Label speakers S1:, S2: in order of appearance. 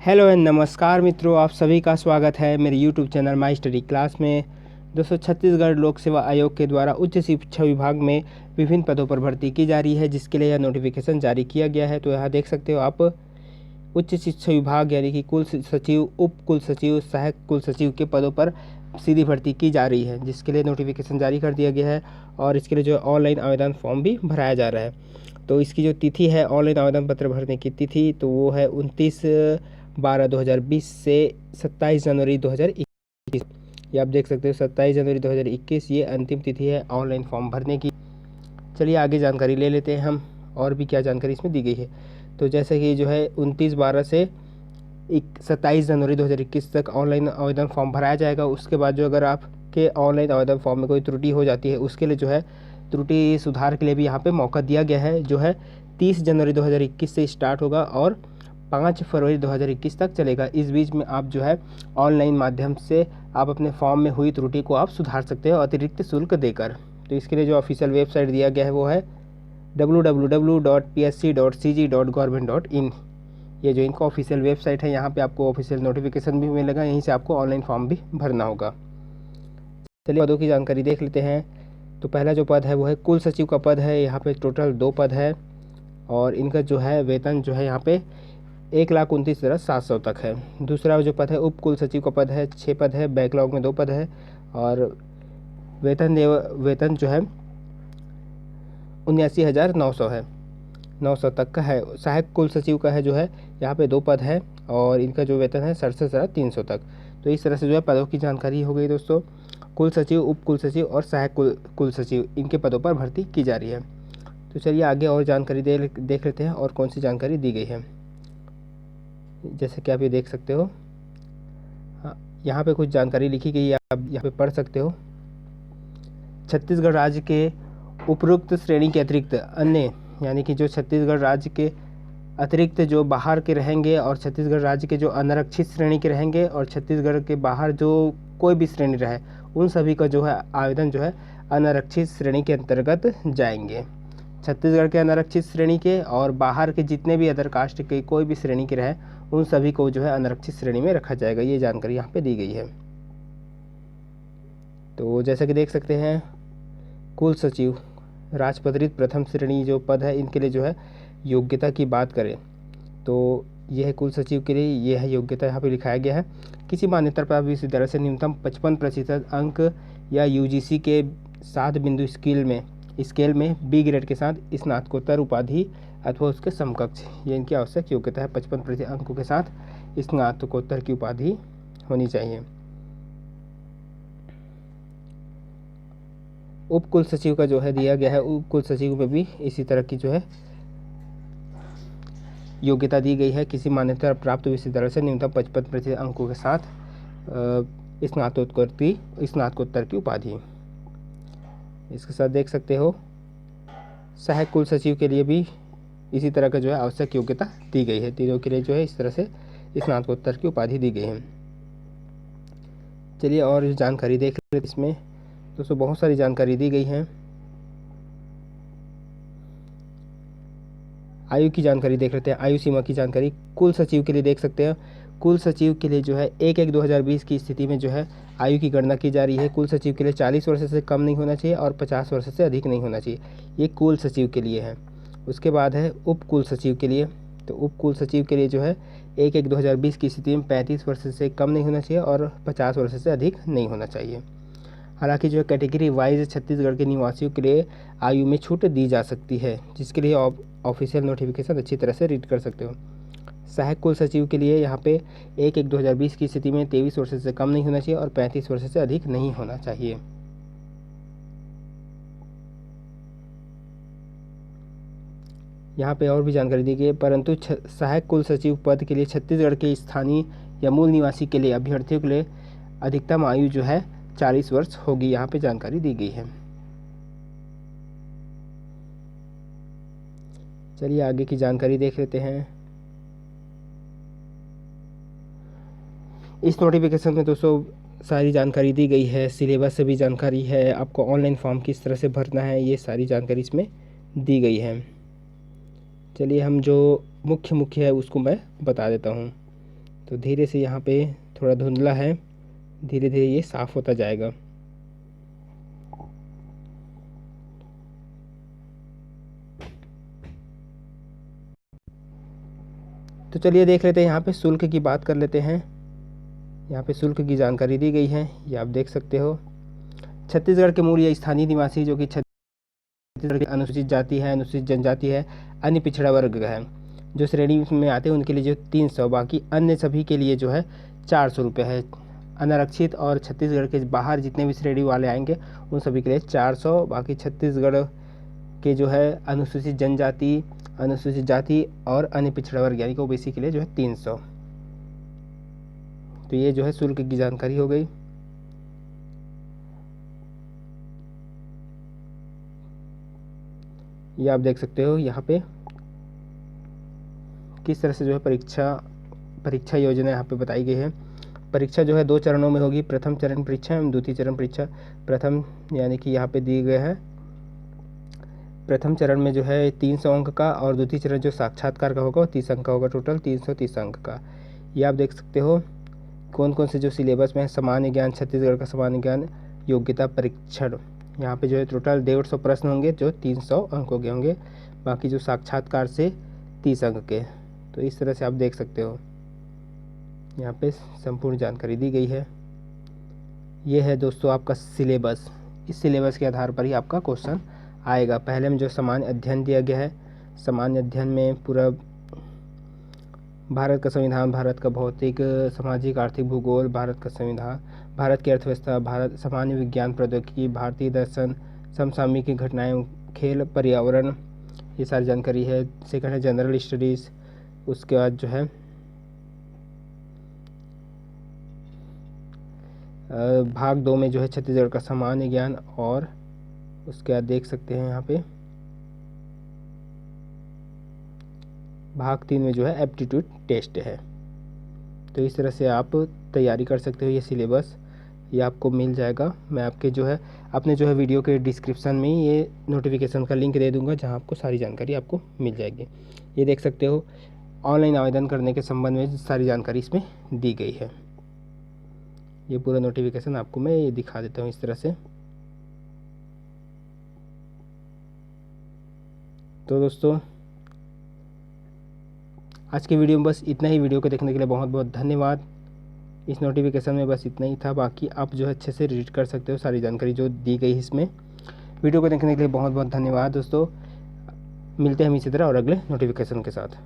S1: Hello and नमस्कार मित्रों, आप सभी का स्वागत है मेरे YouTube channel my study class में। दोस्तों, छत्तीसगढ़ लोक सेवा आयोग के द्वारा उच्च शिक्षा विभाग में विभिन्न पदों पर भर्ती की जा रही है, जिसके लिए यह नोटिफिकेशन जारी किया गया है। तो यहाँ देख सकते हो आप, उच्च शिक्षा विभाग यानी कि कुल सचिव, उप कुल सचिव, सहायक कुल सचिव के पदों पर सीधी भर्ती की जा रही है, जिसके लिए नोटिफिकेशन जारी कर दिया गया है। और इसके लिए जो ऑनलाइन आवेदन फॉर्म भी भराया जा रहा है। तो इसकी जो तिथि है ऑनलाइन आवेदन पत्र भरने की तिथि, तो वो है 29/12/2020 से 27 जनवरी 2021। ये आप देख सकते हो 27 जनवरी 2021 ये अंतिम तिथि है ऑनलाइन फॉर्म भरने की। चलिए आगे जानकारी ले लेते हैं हम, और भी क्या जानकारी इसमें दी गई है। तो जैसे कि जो है 29/12 से 27 जनवरी 2021 तक ऑनलाइन आवेदन फॉर्म भराया जाएगा। उसके बाद जो अगर आपके ऑनलाइन आवेदन फॉर्म में कोई त्रुटि हो जाती है, उसके लिए जो है त्रुटि सुधार के लिए भी यहाँ पे मौका दिया गया है, जो है 30 जनवरी 2021 से स्टार्ट होगा और 5 फरवरी 2021 तक चलेगा। इस बीच में आप जो है ऑनलाइन माध्यम से आप अपने फॉर्म में हुई त्रुटि को आप सुधार सकते हो अतिरिक्त शुल्क देकर। तो इसके लिए जो ऑफिशियल वेबसाइट दिया गया है वो है www.psc.cg.government.in। ये जो इनका ऑफिशियल वेबसाइट है, यहाँ पे आपको ऑफिशियल नोटिफिकेशन भी मिलेगा, यहीं से आपको ऑनलाइन फॉर्म भी भरना होगा। चलिए पदों की जानकारी देख लेते हैं। तो पहला जो पद है वो है कुल सचिव का पद है। यहाँ पे टोटल 2 पद है और इनका जो है वेतन जो है यहाँ पे 1,29,700 तक है। दूसरा जो पद है उप कुल सचिव का पद है, 6 पद है, बैकलॉग में 2 पद है और वेतन जो है 79,900 है, 900 तक का है। सहायक कुल सचिव का है जो है यहाँ पे 2 पद है और इनका जो वेतन है 67,300 तक। तो इस तरह से जो है पदों की जानकारी हो गई दोस्तों। कुल सचिव, उप कुल सचिव और सहायक कुल सचिव, इनके पदों पर भर्ती की जा रही है। तो चलिए आगे और जानकारी देख लेते हैं और कौन सी जानकारी दी गई है। जैसे कि आप ये देख सकते हो, हाँ, यहाँ पे कुछ जानकारी लिखी गई है, आप यहाँ पे पढ़ सकते हो। छत्तीसगढ़ राज्य के उपरोक्त श्रेणी के अतिरिक्त अन्य, यानी कि जो छत्तीसगढ़ राज्य के अतिरिक्त जो बाहर के रहेंगे और छत्तीसगढ़ राज्य के जो अनारक्षित श्रेणी के रहेंगे और छत्तीसगढ़ के बाहर जो कोई भी श्रेणी रहे, उन सभी का जो है आवेदन जो है अनारक्षित श्रेणी के अंतर्गत जाएंगे। छत्तीसगढ़ के अनारक्षित श्रेणी के और बाहर के जितने भी अदर कास्ट के कोई भी श्रेणी के रहे, उन सभी को जो है अनारक्षित श्रेणी में रखा जाएगा। ये जानकारी यहाँ पे दी गई है। तो जैसा कि देख सकते हैं, कुल सचिव राजपत्रित प्रथम श्रेणी जो पद है, इनके लिए जो है योग्यता की बात करें तो यह है कुल सचिव के लिए, यह है योग्यता यहाँ पे लिखाया गया है। किसी मान्यता प्राप्त विश्वविद्यालय से न्यूनतम 55% अंक या यूजीसी के 7 बिंदु स्केल में बी ग्रेड के साथ स्नातकोत्तर उपाधि अथवा उसके समकक्ष, ये इनकी आवश्यक योग्यता है। 55% अंकों के साथ स्नातकोत्तर की उपाधि होनी चाहिए। उप कुल सचिव का जो है दिया गया है, उप कुल सचिव में भी इसी तरह की जो है योग्यता दी गई है। किसी मान्यता प्राप्त विश्वविद्यालय से न्यूनतम 55% अंकों के साथ स्नातकोत्तर की उपाधि। इसके साथ देख सकते हो सहायक कुल सचिव के लिए भी इसी तरह का जो है आवश्यक योग्यता दी गई है। तीनों के लिए जो है इस तरह से स्नातकोत्तर की उपाधि दी गई है। चलिए और जानकारी देख लेते हैं। इसमें दोस्तों बहुत सारी जानकारी दी गई है। आयु की जानकारी देख लेते हैं। आयु सीमा की जानकारी कुल सचिव के लिए देख सकते हैं। कुल सचिव के लिए जो है 1/1/2020 की स्थिति में जो है आयु की गणना की जा रही है। कुल सचिव के लिए 40 वर्ष से कम नहीं होना चाहिए और 50 वर्ष से अधिक नहीं होना चाहिए। ये कुल सचिव के लिए है। उसके बाद है उप कुल सचिव के लिए। तो उप कुल सचिव के लिए जो है 1/1/2020 की स्थिति में 35 वर्ष से कम नहीं होना चाहिए और 50 वर्ष से अधिक नहीं होना चाहिए। हालांकि जो है कैटेगरी वाइज छत्तीसगढ़ के निवासियों के लिए आयु में छूट दी जा सकती है, जिसके लिए ऑफिशियल नोटिफिकेशन अच्छी तरह से रीड कर सकते हो। सहायक कुल सचिव के लिए यहाँ पे 1/1/2020 की स्थिति में 23 वर्ष से कम नहीं होना चाहिए और 35 वर्ष से अधिक नहीं होना चाहिए। यहाँ पे और भी जानकारी दी गई है, परंतु सहायक कुल सचिव पद के लिए छत्तीसगढ़ के स्थानीय या मूल निवासी के लिए अभ्यर्थियों के लिए अधिकतम आयु जो है 40 वर्ष होगी। यहाँ पे जानकारी दी गई है। चलिए आगे की जानकारी देख लेते हैं। इस नोटिफिकेशन में दोस्तों सारी जानकारी दी गई है, सिलेबस से भी जानकारी है, आपको ऑनलाइन फॉर्म किस तरह से भरना है, ये सारी जानकारी इसमें दी गई है। चलिए हम जो मुख्य है उसको मैं बता देता हूँ। तो धीरे से यहाँ पे थोड़ा धुंधला है, धीरे धीरे ये साफ़ होता जाएगा। तो चलिए देख लेते हैं, यहाँ पे शुल्क की बात कर लेते हैं। यहाँ पे शुल्क की जानकारी दी गई है, ये आप देख सकते हो। छत्तीसगढ़ के मूल या स्थानीय निवासी जो कि छत्तीसगढ़ की अनुसूचित जाति है, अनुसूचित जनजाति है, अन्य पिछड़ा वर्ग है, जो श्रेणी में आते हैं उनके लिए जो 300, बाकी अन्य सभी के लिए जो है 400 रुपये है। अनारक्षित और छत्तीसगढ़ के बाहर जितने भी श्रेणी वाले आएंगे उन सभी के लिए 400, बाकी छत्तीसगढ़ के जो है अनुसूचित जनजाति, अनुसूचित जाति और अन्य पिछड़ा वर्ग यानी कि ओबीसी के लिए जो है 300। तो ये जो है शुल्क की जानकारी हो गई। ये आप देख सकते हो यहाँ पे किस तरह से जो है परीक्षा योजना यहाँ पे बताई गई है। परीक्षा जो है 2 चरणों में होगी, प्रथम चरण परीक्षा एवं द्वितीय चरण परीक्षा। प्रथम यानी कि यहाँ पे दिए गए हैं, प्रथम चरण में जो है 300 अंक का और द्वितीय चरण जो साक्षात्कार का होगा वो 30 अंक का होगा, टोटल 330 अंक का। ये आप देख सकते हो कौन कौन से जो सिलेबस में है। सामान्य ज्ञान, छत्तीसगढ़ का सामान्य ज्ञान योग्यता परीक्षण, यहाँ पे जो है टोटल 150 प्रश्न होंगे जो 300 अंकों के होंगे, बाकी जो साक्षात्कार से 30 अंक के। तो इस तरह से आप देख सकते हो, यहाँ पे संपूर्ण जानकारी दी गई है। ये है दोस्तों आपका सिलेबस, इस सिलेबस के आधार पर ही आपका क्वेश्चन आएगा। पहले में जो सामान्य अध्ययन दिया गया है, सामान्य अध्ययन में पूरा भारत का संविधान, भारत का भौतिक, सामाजिक, आर्थिक, भूगोल, भारत का संविधान, भारत की अर्थव्यवस्था, भारत सामान्य विज्ञान प्रौद्योगिकी, भारतीय दर्शन, समसामयिक घटनाएं, खेल, पर्यावरण, ये सारी जानकारी है। सेकंड है जनरल स्टडीज़। उसके बाद जो है भाग 2 में जो है छत्तीसगढ़ का सामान्य ज्ञान, और उसके बाद देख सकते हैं यहाँ पे भाग 3 में जो है एप्टीट्यूड टेस्ट है। तो इस तरह से आप तैयारी कर सकते हो। ये सिलेबस ये आपको मिल जाएगा। मैं आपके जो है अपने जो है वीडियो के डिस्क्रिप्शन में ये नोटिफिकेशन का लिंक दे दूंगा, जहां आपको सारी जानकारी आपको मिल जाएगी। ये देख सकते हो ऑनलाइन आवेदन करने के संबंध में सारी जानकारी इसमें दी गई है। ये पूरा नोटिफिकेशन आपको मैं ये दिखा देता हूँ इस तरह से। तो दोस्तों आज के वीडियो में बस इतना ही। वीडियो को देखने के लिए बहुत बहुत धन्यवाद। इस नोटिफिकेशन में बस इतना ही था, बाकी आप जो है अच्छे से रीड कर सकते हो सारी जानकारी जो दी गई है इसमें। वीडियो को देखने के लिए बहुत बहुत धन्यवाद दोस्तों। मिलते हैं हम इसी तरह और अगले नोटिफिकेशन के साथ।